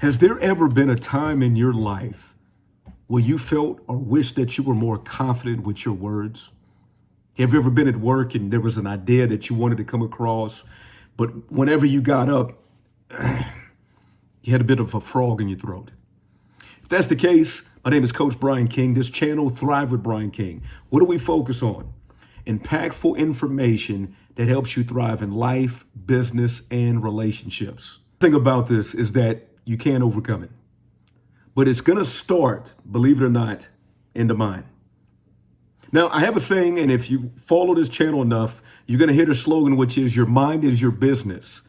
Has there ever been a time in your life where you felt or wished that you were more confident with your words? Have you ever been at work and there was an idea that you wanted to come across, but whenever you got up, you had a bit of a frog in your throat? If that's the case, my name is Coach Brian King. This channel, Thrive with Brian King. What do we focus on? Impactful information that helps you thrive in life, business, and relationships. The thing about this is that you can't overcome it. But it's going to start, believe it or not, in the mind. Now, I have a saying, and if you follow this channel enough, you're going to hear the slogan, which is your mind is your business.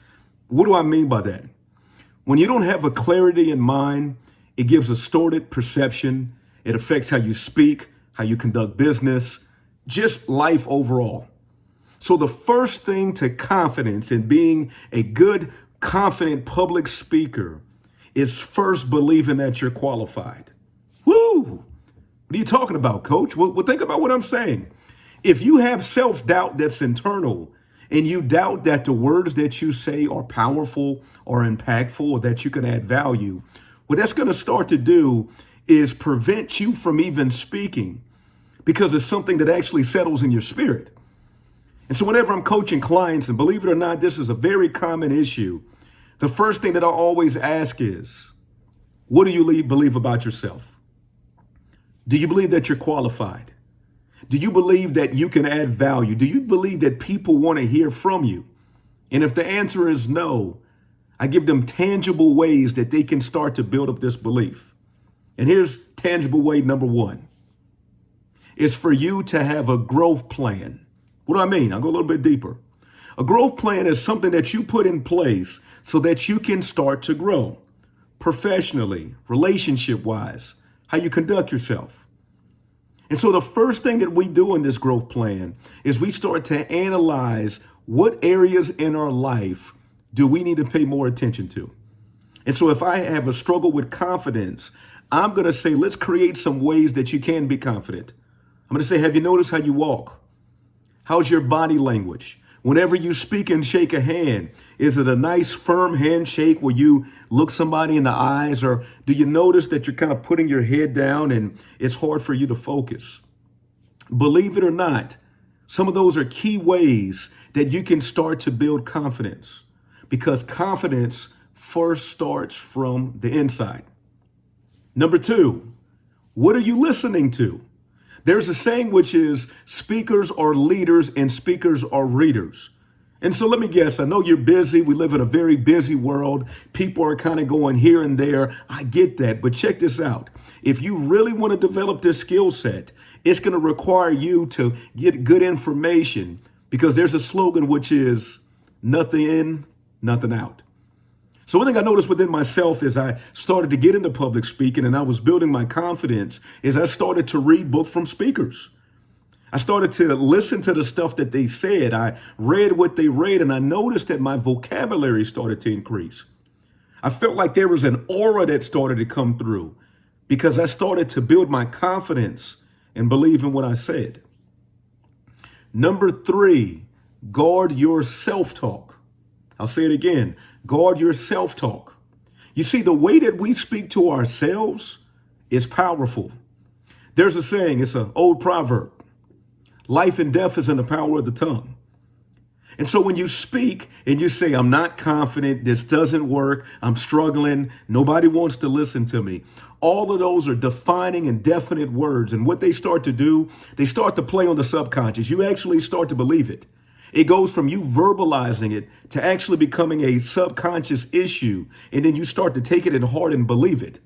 What do I mean by that? When you don't have a clarity in mind, it gives a distorted perception. It affects how you speak, how you conduct business, just life overall. So the first thing to confidence in being a good, confident public speaker is first believing that you're qualified. Woo! What are you talking about, Coach? Well, think about what I'm saying. If you have self-doubt that's internal and you doubt that the words that you say are powerful or impactful or that you can add value, what that's going to start to do is prevent you from even speaking because it's something that actually settles in your spirit. And so whenever I'm coaching clients, and believe it or not, this is a very common issue, the first thing that I always ask is, what do you believe about yourself? Do you believe that you're qualified? Do you believe that you can add value? Do you believe that people want to hear from you? And if the answer is no, I give them tangible ways that they can start to build up this belief. And here's tangible way number one. It's for you to have a growth plan. What do I mean? I'll go a little bit deeper. A growth plan is something that you put in place so that you can start to grow professionally, relationship-wise, how you conduct yourself. And so the first thing that we do in this growth plan is we start to analyze what areas in our life do we need to pay more attention to. And so if I have a struggle with confidence, I'm going to say, let's create some ways that you can be confident. I'm going to say, have you noticed how you walk? How's your body language? Whenever you speak and shake a hand, is it a nice firm handshake where you look somebody in the eyes, or do you notice that you're kind of putting your head down and it's hard for you to focus? Believe it or not, some of those are key ways that you can start to build confidence, because confidence first starts from the inside. Number two, what are you listening to? There's a saying which is speakers are leaders and speakers are readers. And so let me guess, I know you're busy. We live in a very busy world. People are kind of going here and there. I get that. But check this out. If you really want to develop this skill set, it's going to require you to get good information, because there's a slogan which is nothing in, nothing out. So one thing I noticed within myself as I started to get into public speaking and I was building my confidence is I started to read books from speakers. I started to listen to the stuff that they said. I read what they read, and I noticed that my vocabulary started to increase. I felt like there was an aura that started to come through because I started to build my confidence and believe in what I said. Number three, guard your self-talk. I'll say it again. Guard your self-talk. You see, the way that we speak to ourselves is powerful. There's a saying, it's an old proverb. Life and death is in the power of the tongue. And so when you speak and you say, I'm not confident, this doesn't work, I'm struggling, nobody wants to listen to me, all of those are defining and definite words. And what they start to do, they start to play on the subconscious. You actually start to believe it. It goes from you verbalizing it to actually becoming a subconscious issue. And then you start to take it in heart and believe it.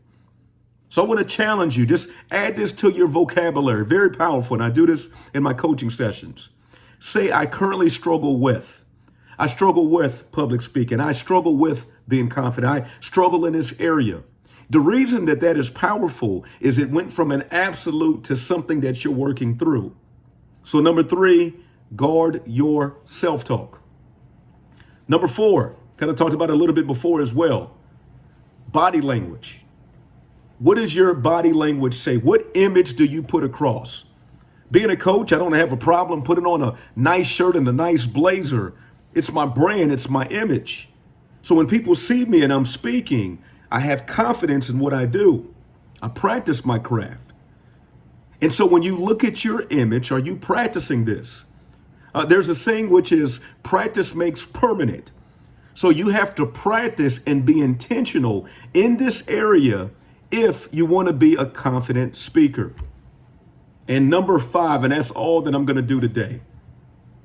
So I want to challenge you. Just add this to your vocabulary. Very powerful. And I do this in my coaching sessions. Say, I currently struggle with. I struggle with public speaking. I struggle with being confident. I struggle in this area. The reason that that is powerful is it went from an absolute to something that you're working through. So number three, guard your self-talk. Number four, kind of talked about it a little bit before as well. Body language. What does your body language say? What image do you put across? Being a coach, I don't have a problem putting on a nice shirt and a nice blazer. It's my brand, it's my image. So when people see me and I'm speaking, I have confidence in what I do. I practice my craft. And so when you look at your image, are you practicing this? There's a saying which is practice makes permanent. So you have to practice and be intentional in this area if you want to be a confident speaker. And number 5, and that's all that I'm going to do today.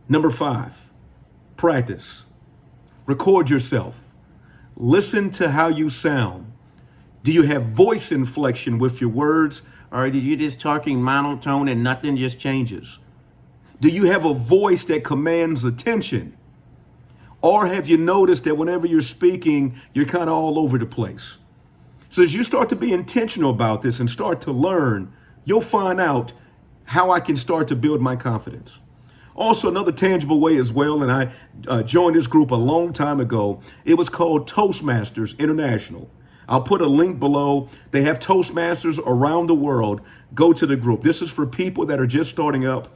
Number 5, practice. Record yourself. Listen to how you sound. Do you have voice inflection with your words, or are you just talking monotone and nothing just changes? Do you have a voice that commands attention? Or have you noticed that whenever you're speaking, you're kind of all over the place? So as you start to be intentional about this and start to learn, you'll find out how I can start to build my confidence. Also, another tangible way as well, and I joined this group a long time ago. It was called Toastmasters International. I'll put a link below. They have Toastmasters around the world. Go to the group. This is for people that are just starting up.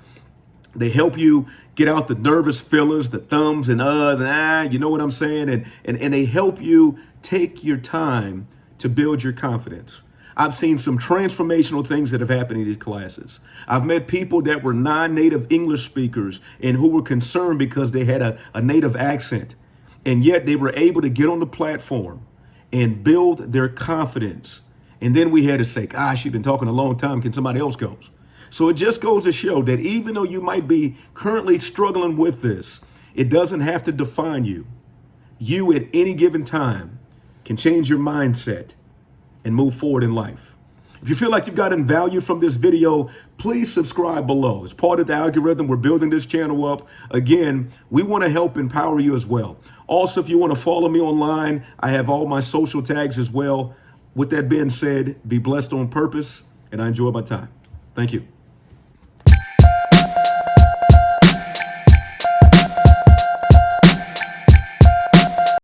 They help you get out the nervous fillers, the thumbs and uhs and you know what I'm saying? And they help you take your time to build your confidence. I've seen some transformational things that have happened in these classes. I've met people that were non-native English speakers and who were concerned because they had a native accent. And yet they were able to get on the platform and build their confidence. And then we had to say, gosh, you've been talking a long time. Can somebody else go? So it just goes to show that even though you might be currently struggling with this, it doesn't have to define you. You at any given time can change your mindset and move forward in life. If you feel like you've gotten value from this video, please subscribe below. As part of the algorithm, we're building this channel up. Again, we want to help empower you as well. Also, if you want to follow me online, I have all my social tags as well. With that being said, be blessed on purpose, and I enjoy my time. Thank you.